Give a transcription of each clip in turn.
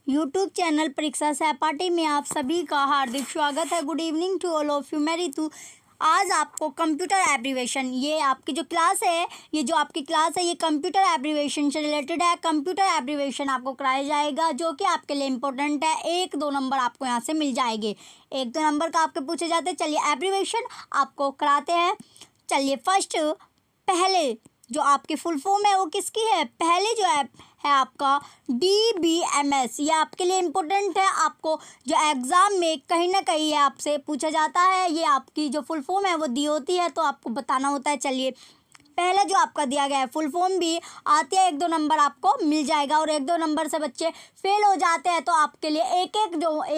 YouTube channel परीक्षा सहपाठी में आप सभी का हार्दिक स्वागत है। Good evening to all of you. मैं रितु। आज आपको कंप्यूटर एब्रीवेशन, ये आपकी जो क्लास है, ये कंप्यूटर एब्रीवेशन से रिलेटेड है। कंप्यूटर एब्रीवेशन आपको कराया जाएगा जो कि आपके लिए इम्पोर्टेंट है। 1-2 नंबर आपको यहाँ से मिल जाएंगे। 1-2 नंबर का आपके पूछे जाते हैं। चलिए एब्रीवेशन आपको कराते हैं। चलिए फर्स्ट, पहले जो आपकी फुल फॉर्म है वो किसकी है? पहले जो है आपका DBMS। ये आपके लिए इम्पोर्टेंट है। आपको जो एग्ज़ाम में कहीं ना कहीं आपसे पूछा जाता है, ये आपकी जो फुल फॉर्म है वो दी होती है, तो आपको बताना होता है। चलिए पहला जो आपका दिया गया है फुल फॉर्म भी आती है, 1-2 नंबर आपको मिल जाएगा। और 1-2 नंबर से बच्चे फेल हो जाते हैं, तो आपके लिए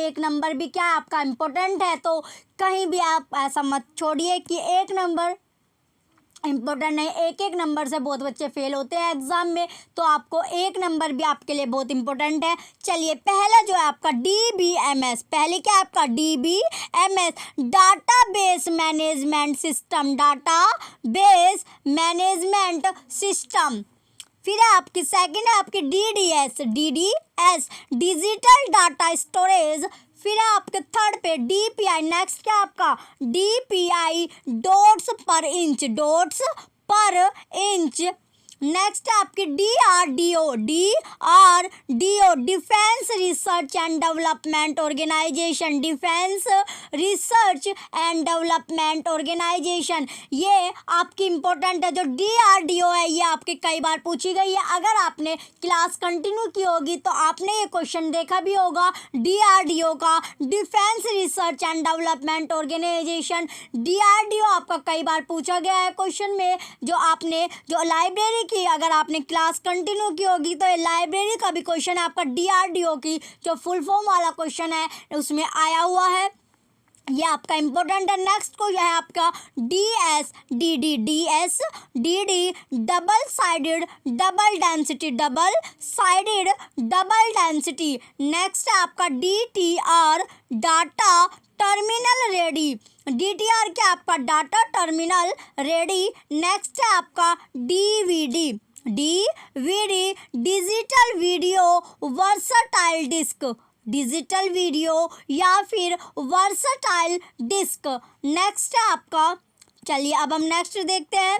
एक नंबर भी क्या है आपका इम्पोर्टेंट है। तो कहीं भी आप ऐसा मत छोड़िए कि एक नंबर इम्पोर्टेंट नहीं। एक नंबर से बहुत बच्चे फेल होते हैं एग्जाम में, तो आपको एक नंबर भी आपके लिए बहुत इंपॉर्टेंट है। चलिए पहला जो है आपका DBMS, पहले क्या है आपका DBMS, database management system, database management system. फिर है आपकी सेकंड है आपकी DDS, डिजिटल डाटा स्टोरेज। फिर है आपके थर्ड पे DPI। नेक्स्ट क्या आपका DPI, dots per inch. Next है आपकी DRDO, defence research and development organisation, defence research and development organisation. ये आपकी इम्पोर्टेंट है। जो DRDO है ये आपके कई बार पूछी गई है। अगर आपने क्लास कंटिन्यू की होगी तो आपने ये क्वेश्चन देखा भी होगा। DRDO का defence research and development organisation, DRDO आपका कई बार पूछा गया है क्वेश्चन में। जो लाइब्रेरी की, अगर आपने क्लास कंटिन्यू की होगी तो लाइब्रेरी का भी क्वेश्चन है आपका DRDO की जो फुल फॉर्म वाला क्वेश्चन है उसमें आया हुआ है। ये आपका इम्पोर्टेंट है। नेक्स्ट को यह है आपका DD, double sided double density. Next है आपका DTR, data terminal ready, DTR क्या आपका डाटा टर्मिनल रेडी। नेक्स्ट है आपका DVD, digital video versatile disc, digital video या फिर वर्सटाइल डिस्क। नेक्स्ट है आपका, चलिए अब हम नेक्स्ट देखते हैं।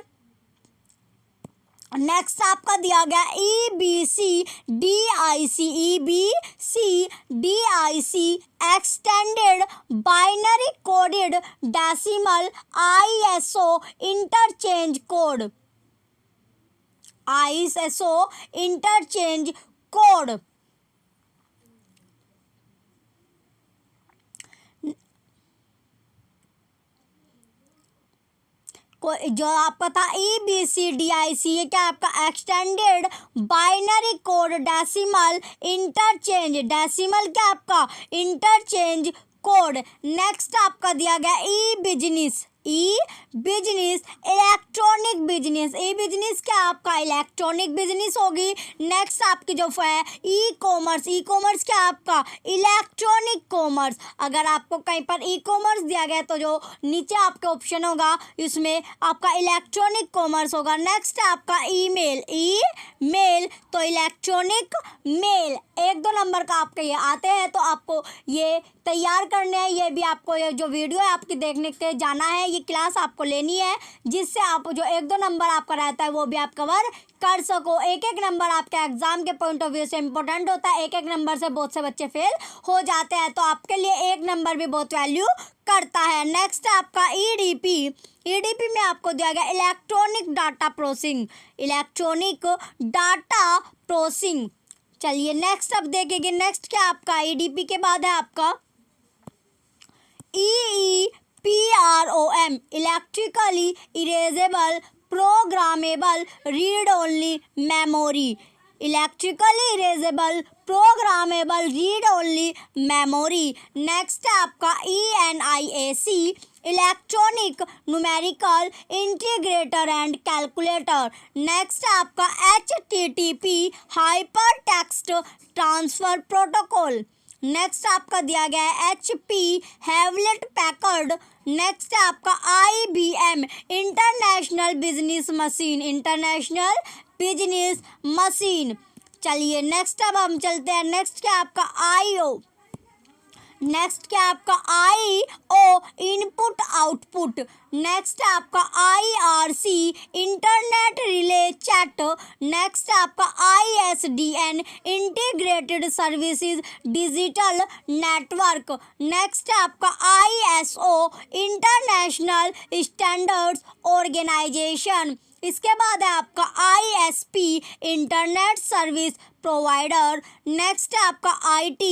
नेक्स्ट आपका दिया गया EBCDIC, extended binary coded decimal ISO interchange code. जो आपका था EBCDIC, ये क्या आपका extended binary code decimal interchange code. Next आपका दिया गया बिजनेस इलेक्ट्रॉनिक बिजनेस क्या आपका इलेक्ट्रॉनिक बिजनेस होगी। नेक्स्ट आपकी जो है ई-कॉमर्स क्या आपका इलेक्ट्रॉनिक कॉमर्स। अगर आपको कहीं पर ई-कॉमर्स दिया गया तो जो नीचे आपका ऑप्शन होगा उसमें आपका इलेक्ट्रॉनिक कॉमर्स होगा। नेक्स्ट आपका ईमेल तो इलेक्ट्रॉनिक मेल। 1-2 नंबर का आपके ये आते हैं, तो आपको ये तैयार करने हैं। ये भी आपको ये जो वीडियो है आपकी देखने के जाना है, ये क्लास आपको लेनी है, जिससे आप जो 1-2 नंबर आपका रहता है वो भी आप कवर कर सको। एक नंबर आपके एग्जाम के पॉइंट ऑफ व्यू से इंपॉर्टेंट होता है। एक नंबर से बहुत से बच्चे फेल हो जाते हैं, तो आपके लिए 1 नंबर भी बहुत वैल्यू करता है। नेक्स्ट आपका EDP में आपको दिया गया इलेक्ट्रॉनिक डाटा प्रोसेसिंग। चलिए नेक्स्ट अब देखेंगे। नेक्स्ट क्या आपका EDP के बाद है आपका EEPROM, electrically erasable programmable read only memory, next है आपका ENIAC, electronic numerical integrator and calculator. Next है आपका HTTP, hyper text transfer protocol. Next आपका दिया गया है HP, हेवलेट पैकर्ड। नेक्स्ट है आपका IBM, इंटरनेशनल बिजनेस मशीन। चलिए नेक्स्ट अब हम चलते हैं, नेक्स्ट क्या आपका IO। नेक्स्ट क्या आपका IO इनपुट आउटपुट। नेक्स्ट आपका IRC internet relay chat. Next आपका ISDN integrated services digital network. Next आपका ISO इंटरनेशनल स्टैंडर्ड्स ऑर्गेनाइजेशन। इसके बाद है आपका ISP internet service provider. Next है आपका IT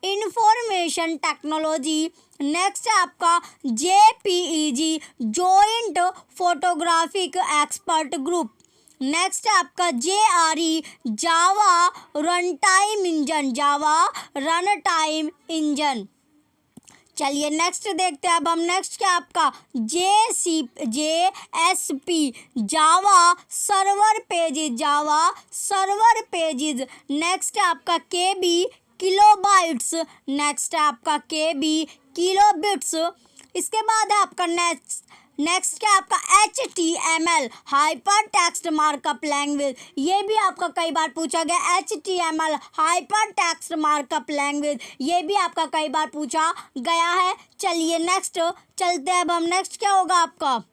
इंफॉर्मेशन टेक्नोलॉजी। नेक्स्ट है आपका JPEG joint photographic expert group. Next है आपका JRE जावा रन टाइम इंजन, जावा रन टाइम इंजन। चलिए नेक्स्ट देखते हैं अब हम, नेक्स्ट क्या आपका JSP Java server pages, Java server pages. Next है आपका KB किलोबाइट्स। नेक्स्ट है आपका KB किलोबिट्स। इसके बाद है आपका नेक्स्ट क्या आपका HTML hyper text markup language. ये भी आपका कई बार पूछा गया, HTML hyper text markup language, ये भी आपका कई बार पूछा गया है। चलिए नेक्स्ट चलते हैं अब हम, नेक्स्ट क्या होगा आपका,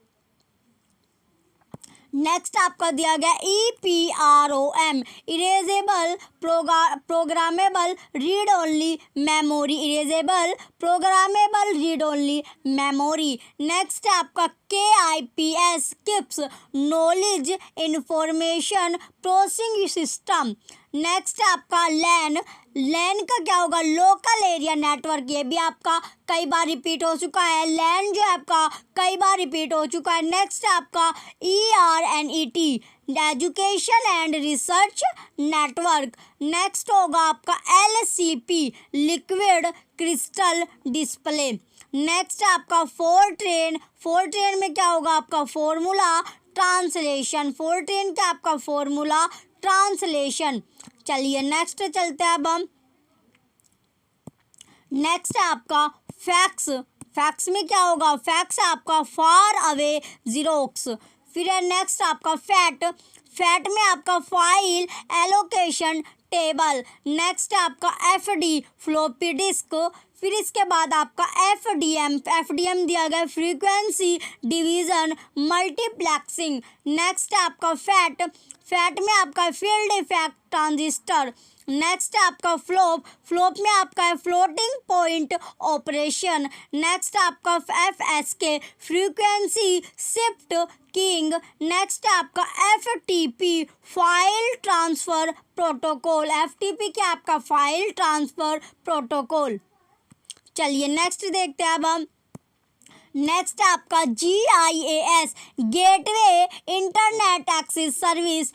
नेक्स्ट आपका दिया गया EPROM erasable programmable read only memory, erasable programmable read only memory. Next है आपका KIPS KIPS knowledge information processing system. Next है आपका लैन का क्या होगा, लोकल एरिया नेटवर्क, ये भी आपका कई बार रिपीट हो चुका है, लैन जो है आपका कई बार रिपीट हो चुका है। नेक्स्ट है आपका ERNET education and research network. Next होगा आपका LCP liquid crystal display. Next है आपका फोरट्रेन में क्या होगा आपका फॉर्मूला ट्रांसलेशन, फोरट्रेन का आपका फॉर्मूला ट्रांसलेशन। चलिए नेक्स्ट चलते हैं अब हम, नेक्स्ट है आपका फैक्स में क्या होगा, फैक्स आपका फार अवे जीरोक्स। फिर है नेक्स्ट आपका फैट में आपका फाइल एलोकेशन टेबल। नेक्स्ट है आपका FD फ्लॉपी डिस्क। फिर इसके बाद आपका FDM दिया गया फ्रीक्वेंसी डिवीज़न मल्टीप्लेक्सिंग। नेक्स्ट है आपका फैट में आपका फील्ड इफेक्ट ट्रांजिस्टर। नेक्स्ट है आपका फ्लोप में आपका है फ्लोटिंग पॉइंट ऑपरेशन। नेक्स्ट आपका FSK frequency shift keying. Next है आपका FTP file transfer protocol, FTP क्या आपका फाइल ट्रांसफ़र प्रोटोकॉल। चलिए नेक्स्ट देखते हैं अब हम, नेक्स्ट आपका GIAS gateway internet access service.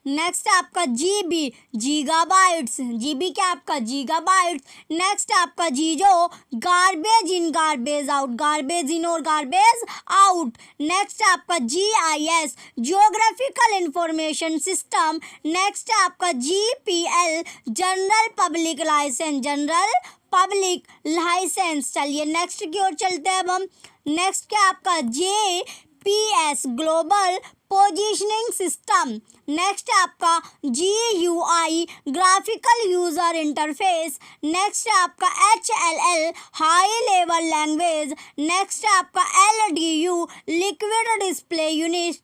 Next आपका GB गीगाबाइट्स, GB क्या आपका गीगाबाइट्स। नेक्स्ट आपका GIO garbage in garbage out, garbage in और गार्बेज आउट। नेक्स्ट आपका GIS geographical information system. Next आपका GPL general public licence, general public licence. चलिए next की ओर चलते हैं अब हम, नेक्स्ट क्या आपका JPS global positioning system. Next आपका GUI graphical user interface. Next आपका HLL high level language. Next आपका LDU liquid display unit.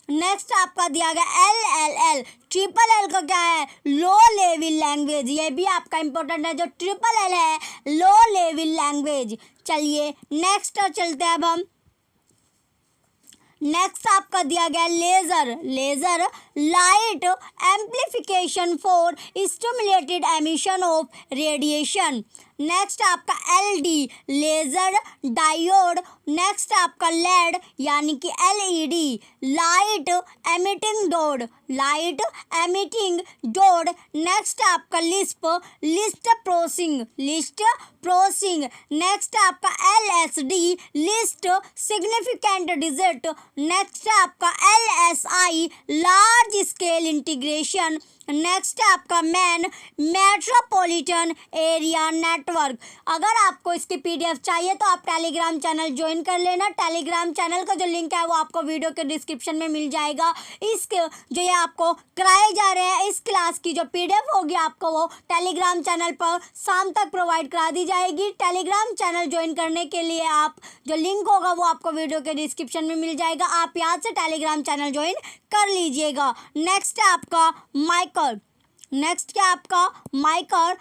Next आपका दिया गया LLL ट्रिपल L का क्या है, लो लेवल लैंग्वेज, ये भी आपका इंपॉर्टेंट है, जो ट्रिपल L है लो लेवल लैंग्वेज। चलिए नेक्स्ट चलते हैं अब हम, नेक्स्ट आपका दिया गया laser light amplification for stimulated emission of radiation. Next आपका LD लेज़र डायोड। नेक्स्ट आपका LED यानी कि LED लाइट एमिटिंग डोड। नेक्स्ट आपका लिस्ट प्रोसिंग। नेक्स्ट आपका LSD least significant digit. Next आपका LSI large scale integration. Next है आपका मैन मेट्रोपॉलिटन एरिया नेटवर्क। अगर आपको इसकी पीडीएफ चाहिए तो आप टेलीग्राम चैनल ज्वाइन कर लेना। टेलीग्राम चैनल का जो लिंक है वो आपको वीडियो के डिस्क्रिप्शन में मिल जाएगा। जो ये आपको कराए जा रहे हैं इस क्लास की जो पीडीएफ होगी आपको वो टेलीग्राम चैनल पर शाम तक प्रोवाइड करा दी जाएगी। टेलीग्राम चैनल ज्वाइन करने के लिए आप जो लिंक होगा वो आपको वीडियो के डिस्क्रिप्शन में मिल जाएगा। आप यहाँ से टेलीग्राम चैनल ज्वाइन कर लीजिएगा। नेक्स्ट है आपका माइकर। नेक्स्ट क्या आपका माइकर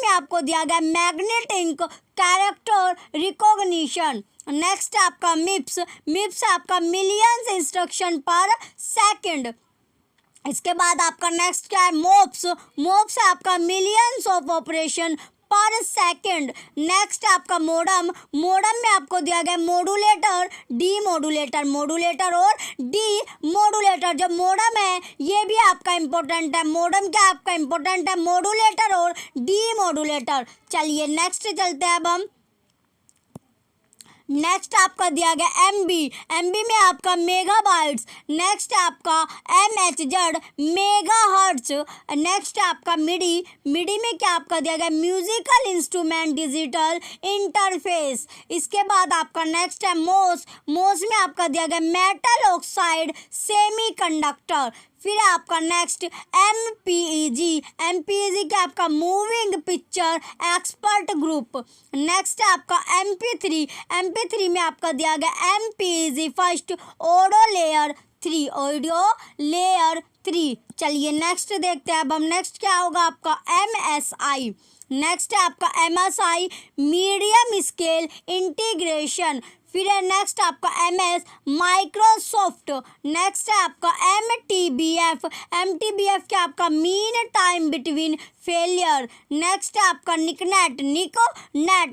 में आपको दिया गया मैग्नेटिक कैरेक्टर रिकॉग्निशन। नेक्स्ट है आपका मिप्स आपका मिलियंस इंस्ट्रक्शन पर सेकंड। इसके बाद आपका नेक्स्ट क्या है मोप्स है आपका मिलियंस ऑफ ऑपरेशन पर सेकंड। नेक्स्ट आपका मोडम में आपको दिया गया मॉड्यूलेटर मॉड्यूलेटर और डी मॉड्यूलेटर। जो मोडम है ये भी आपका इंपॉर्टेंट है। मोडम क्या आपका इंपॉर्टेंट है, मॉड्यूलेटर और डी मॉड्यूलेटर। चलिए नेक्स्ट चलते हैं अब हम। नेक्स्ट आपका दिया गया एमबी में आपका मेगाबाइट्स। नेक्स्ट आपका MHz मेगाहर्ट्ज। नेक्स्ट आपका मिडी में क्या आपका दिया गया म्यूजिकल इंस्ट्रूमेंट डिजिटल इंटरफेस। इसके बाद आपका नेक्स्ट है मोस में आपका दिया गया मेटल ऑक्साइड सेमीकंडक्टर। फिर आपका नेक्स्ट MPEG क्या आपका moving picture expert group. Next आपका MP3 में आपका दिया गया MPEG फर्स्ट ऑडियो लेयर 3। चलिए नेक्स्ट देखते हैं अब हम। नेक्स्ट क्या होगा आपका MSI। नेक्स्ट है आपका MSI मीडियम स्केल इंटीग्रेशन। फिर है नेक्स्ट आपका MS माइक्रोसॉफ्ट। नेक्स्ट है आपका MTBF क्या आपका mean time between failure. Next है आपका निकनेट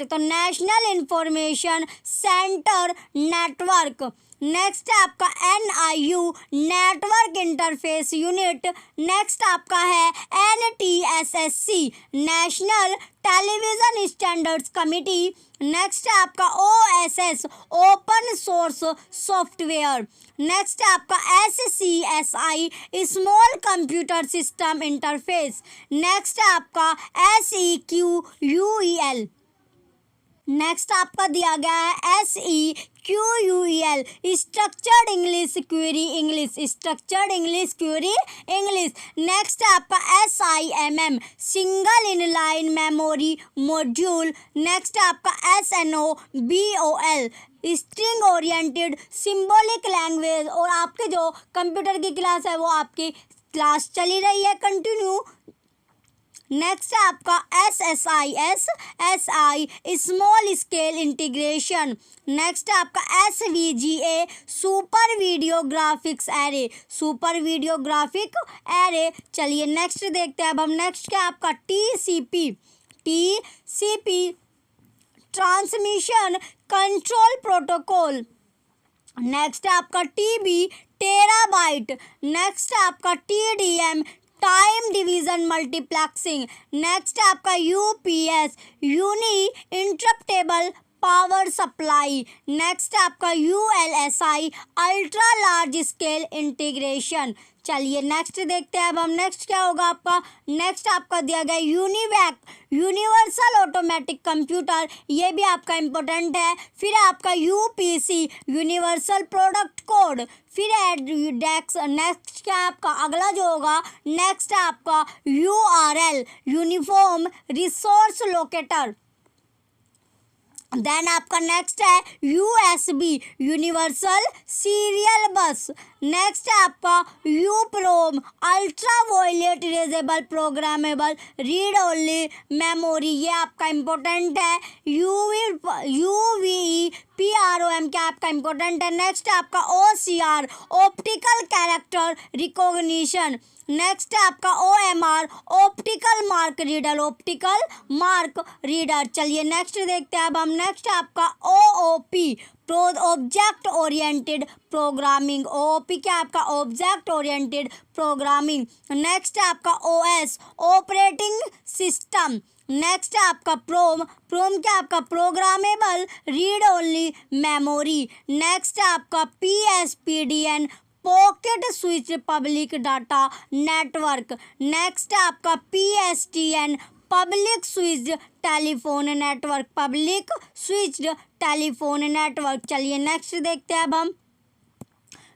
तो national information centre network. Next है आपका NIU network interface unit. Next आपका है NTSSC national television standards committee. Next है आपका OSS open source software. Next है आपका SCSI small computer system interface. Next है आपका SEQUEL। नेक्स्ट आपका दिया गया है SEQUEL structured English query English. Next आपका SIMM single inline memory module. Next आपका SNOBOL string oriented symbolic language. और आपके जो कंप्यूटर की क्लास है वो आपकी क्लास चली रही है कंटिन्यू। नेक्स्ट है आपका SSI small scale integration. Next है आपका SVGA super video graphics array. चलिए नेक्स्ट देखते हैं अब हम। नेक्स्ट क्या आपका TCP transmission control protocol. Next है आपका TB टेराबाइट। नेक्स्ट है आपका TDM time division multiplexing. Next है आपका UPS uninterruptible power supply. Next आपका ULSI ultra large scale integration. चलिए नेक्स्ट देखते हैं अब हम। नेक्स्ट क्या होगा आपका। नेक्स्ट आपका दिया गया यूनिवैक यूनिवर्सल ऑटोमेटिक कंप्यूटर, ये भी आपका इम्पोर्टेंट है। फिर आपका UPC यूनिवर्सल प्रोडक्ट कोड। फिर डेक्स नेक्स्ट क्या आपका अगला जो होगा। नेक्स्ट आपका URL uniform resource locator. Then आपका नेक्स्ट है USB universal serial bus. Next है आपका UPROM ultra violet erasable programmable read only memory, ये आपका इम्पोर्टेंट है। UVEPROM क्या आपका इम्पोर्टेंट है। नेक्स्ट आपका OCR optical character recognition. Next है आपका OMR ऑप्टिकल मार्क रीडर। चलिए नेक्स्ट देखते हैं अब हम। नेक्स्ट आपका OOP object oriented programming. OOP क्या आपका ऑब्जेक्ट ओरिएंटेड प्रोग्रामिंग। नेक्स्ट आपका OS ऑपरेटिंग सिस्टम। नेक्स्ट आपका प्रोम क्या आपका programmable read only memory. Next आपका PSPDN pocket switch public data network. Next है आपका PSTN, public switched telephone network, public switched telephone network. चलिए नेक्स्ट देखते हैं अब हम।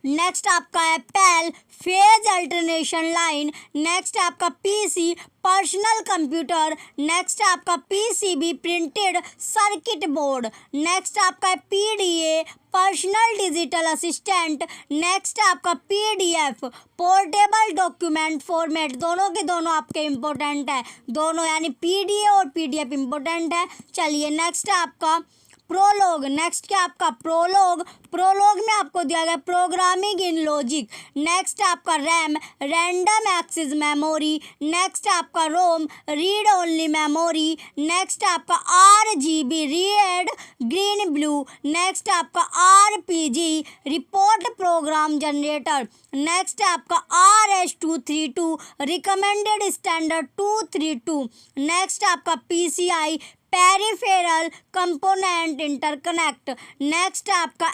नेक्स्ट आपका है PAL, phase alternation line. Next है आपका PC, पर्सनल कंप्यूटर। नेक्स्ट है आपका PCB, printed circuit board. Next आपका है PDA, personal digital assistant. Next है आपका PDF, पोर्टेबल डॉक्यूमेंट फॉर्मेट। दोनों के दोनों आपके इम्पोर्टेंट है, दोनों यानी PDA और PDF इम्पोर्टेंट है। चलिए नेक्स्ट है आपका प्रोलॉग। नेक्स्ट क्या आपका प्रोलॉग। प्रोलॉग में आपको दिया गया प्रोग्रामिंग इन लॉजिक। नेक्स्ट आपका RAM, random access memory. Next आपका ROM, read only memory. Next आपका RGB, red green blue. Next आपका RPG, report program generator. Next आपका RS-232, रिकमेंडेड स्टैंडर्ड 232। नेक्स्ट आपका PCI, peripheral component interconnect. Next आपका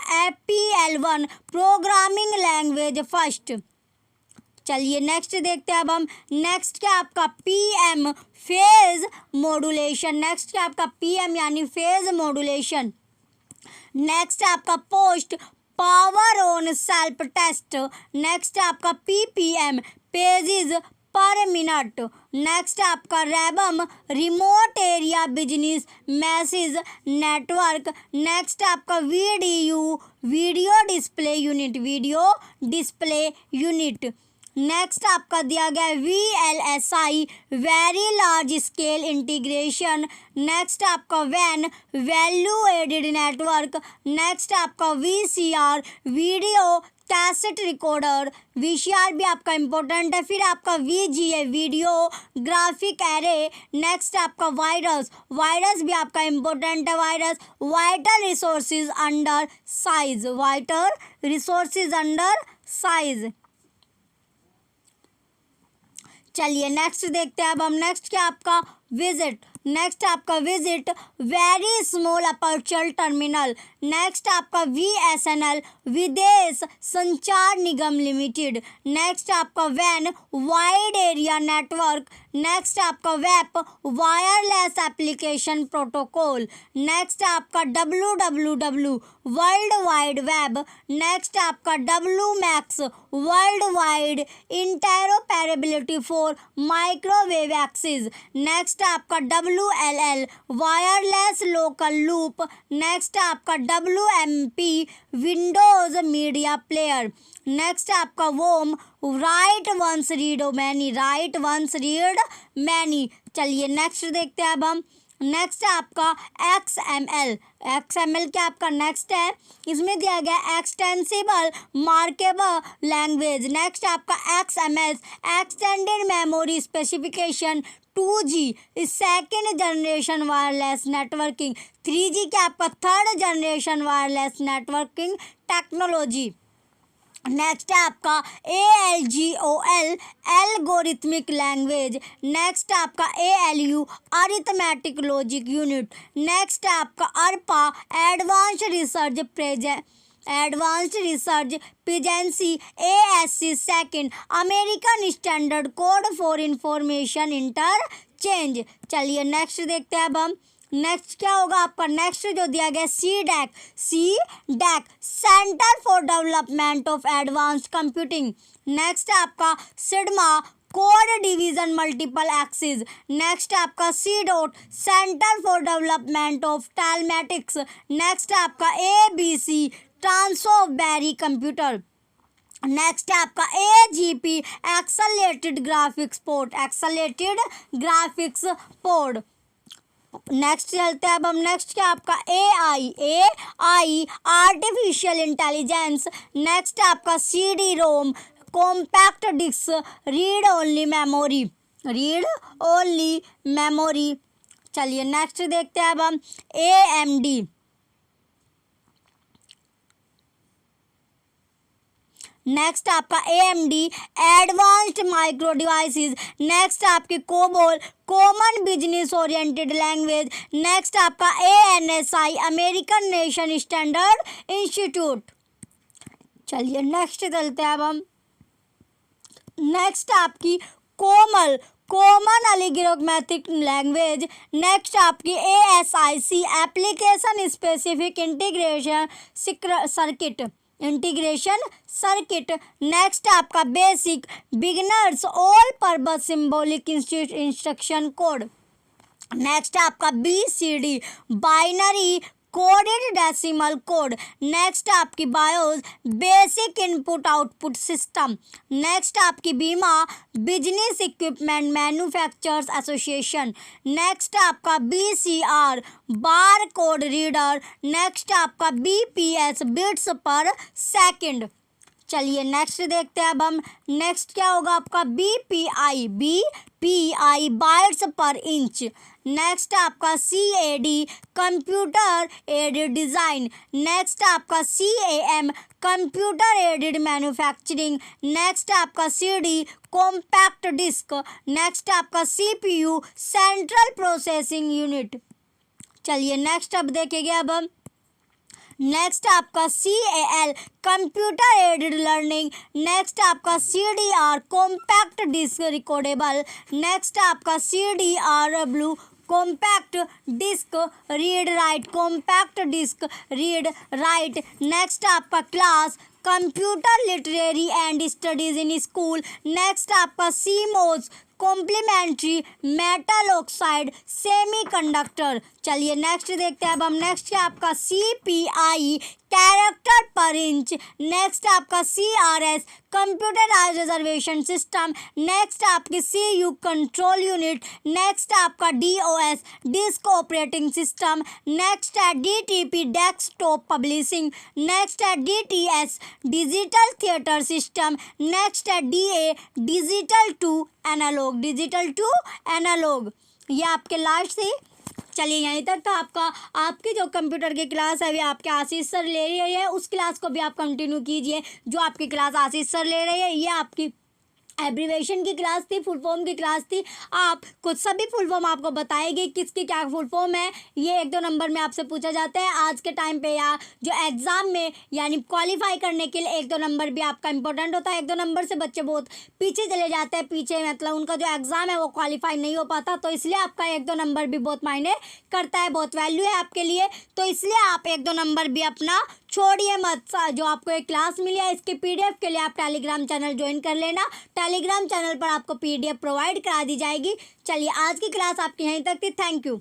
PL1, programming language first. चलिए next देखते हैं अब हम। नेक्स्ट क्या आपका PM, फेज मॉड्यूलेशन। नेक्स्ट क्या आपका PM यानी फेज मॉड्यूलेशन। नेक्स्ट आपका POST, power on self test. Next आपका PPM, pages per minute. Next आपका रैबम, remote area business message network. Next आपका VDU, video display unit, video display unit. Next आपका दिया गया है VLSI, very large scale integration. Next आपका VAN, value added network. Next आपका VCR, video cassette recorder. VCR भी आपका इम्पोर्टेंट है। फिर आपका VGA, video graphic array. Next आपका वायरस, वायरस भी आपका इम्पोर्टेंट है। Virus, vital resources under size, vital resources under size. चलिए नेक्स्ट देखते हैं अब हम। नेक्स्ट क्या आपका विजिट। नेक्स्ट आपका VSAT, very small aperture terminal. Next आपका VSNL, Videsh Sanchar Nigam limited. Next आपका वैन, वाइड एरिया नेटवर्क। नेक्स्ट आपका वेप, वायरलेस एप्लीकेशन प्रोटोकॉल। नेक्स्ट आपका WWW, world wide web. Next आपका WMAX, world wide interoperability for microwave access. Next आपका WLL, wireless local loop. Next आपका WMP, windows media player. Next आपका WOM, write once read many, write once read many. चलिए next देखते हैं अब हम। Next आपका XML, XML क्या आपका नेक्स्ट है, इसमें दिया गया एक्सटेंसिबल मार्केबल लैंग्वेज। नेक्स्ट आपका XML, extended memory specification 2G, second generation wireless networking. 3G क्या आपका third generation wireless networking technology. Next है आपका ALGOL, एल्गोरिथमिक लैंग्वेज। नेक्स्ट आपका ALU, arithmetic logic unit. Next आपका ARPA, एडवांस्ड रिसर्च प्रेजेंसी। ASC, second American standard code for information interchange. चलिए next देखते हैं अब हम। नेक्स्ट क्या होगा आपका, नेक्स्ट जो दिया गया CDAC, centre for development of advanced computing. Next आपका CDMA, code division multiple access. Next आपका CDOT, centre for development of telematics. Next आपका ABC, ट्रांसोबेरी कंप्यूटर। नेक्स्ट आपका AGP, accelerated graphics port, accelerated graphics port. Next चलते हैं अब हम। Next क्या आपका AI, आर्टिफिशियल इंटेलिजेंस। नेक्स्ट आपका CD-ROM, compact disc, read only memory. चलिए नेक्स्ट देखते हैं अब हम। AMD, नेक्स्ट आपका AMD, advanced micro devices. Next आपकी COBOL, common business oriented language. Next आपका ANSI, American nation standard institute. चलिए नेक्स्ट चलते हैं अब हम। नेक्स्ट आपकी COMAL, common algorithmic language. Next आपकी ASIC, application specific integration circuit. Next आपका BASIC beginners all purpose symbolic instruction code. Next आपका BCD, binary coded decimal code. Next आपकी BIOS, basic input output system. Next आपकी बीमा, business equipment manufacturers association. Next आपका BCR, bar code reader. Next आपका BPS, bits पर second. चलिए next देखते हैं अब हम। नेक्स्ट क्या होगा आपका BPI, बाइट्स पर इंच। नेक्स्ट आपका CAD, computer aided design. Next आपका CAM, computer aided manufacturing. Next आपका CD, कॉम्पैक्ट डिस्क। नेक्स्ट आपका CPU, सेंट्रल प्रोसेसिंग यूनिट। चलिए नेक्स्ट अब देखेंगे अब हम। नेक्स्ट आपका CAL, computer aided learning. Next आपका CDR, compact disc recordable. Next आपका CDRW, compact disc read write, compact disc read write. Next आपका class, computer literary and studies in school. Next आपका CMOS, complementary metal oxide semiconductor. चलिए next देखते हैं अब हम। Next है आपका CPI, character per inch. Next आपका CRS, computerised reservation system. Next आपकी CU, कंट्रोल यूनिट। नेक्स्ट आपका DOS, disk operating system. Next है DTP, डेस्कटॉप पब्लिशिंग। नेक्स्ट है DTS, digital theatre system. Next है DA, डिजिटल टू एनालॉग। ये आपके last थे। चलिए यहीं तक था आपकी जो कंप्यूटर की क्लास है, वो आपके आशीष सर ले रही है। उस क्लास को भी आप कंटिन्यू कीजिए जो आपकी क्लास आशीष सर ले रही है। ये आपकी एब्रीवेशन की क्लास थी, फुल फॉर्म की क्लास थी। आप कुछ सभी फुल फॉर्म आपको बताएगी किसकी क्या फुल फॉर्म है। ये 1-2 नंबर में आपसे पूछा जाता है आज के टाइम पे, या जो एग्ज़ाम में यानी क्वालिफाई करने के लिए 1-2 नंबर भी आपका इंपॉर्टेंट होता है। 1-2 नंबर से बच्चे बहुत पीछे चले जाते हैं, पीछे मतलब उनका जो एग्ज़ाम है वो क्वालिफाई नहीं हो पाता। तो इसलिए आपका 1-2 नंबर भी बहुत मायने करता है, बहुत वैल्यू है आपके लिए। तो इसलिए आप 1-2 नंबर भी अपना छोड़िए मत। जो आपको एक क्लास मिली है, इसके PDF के लिए आप टेलीग्राम चैनल ज्वाइन कर लेना। टेलीग्राम चैनल पर आपको PDF प्रोवाइड करा दी जाएगी। चलिए आज की क्लास आपकी यहीं तक थी। Thank you.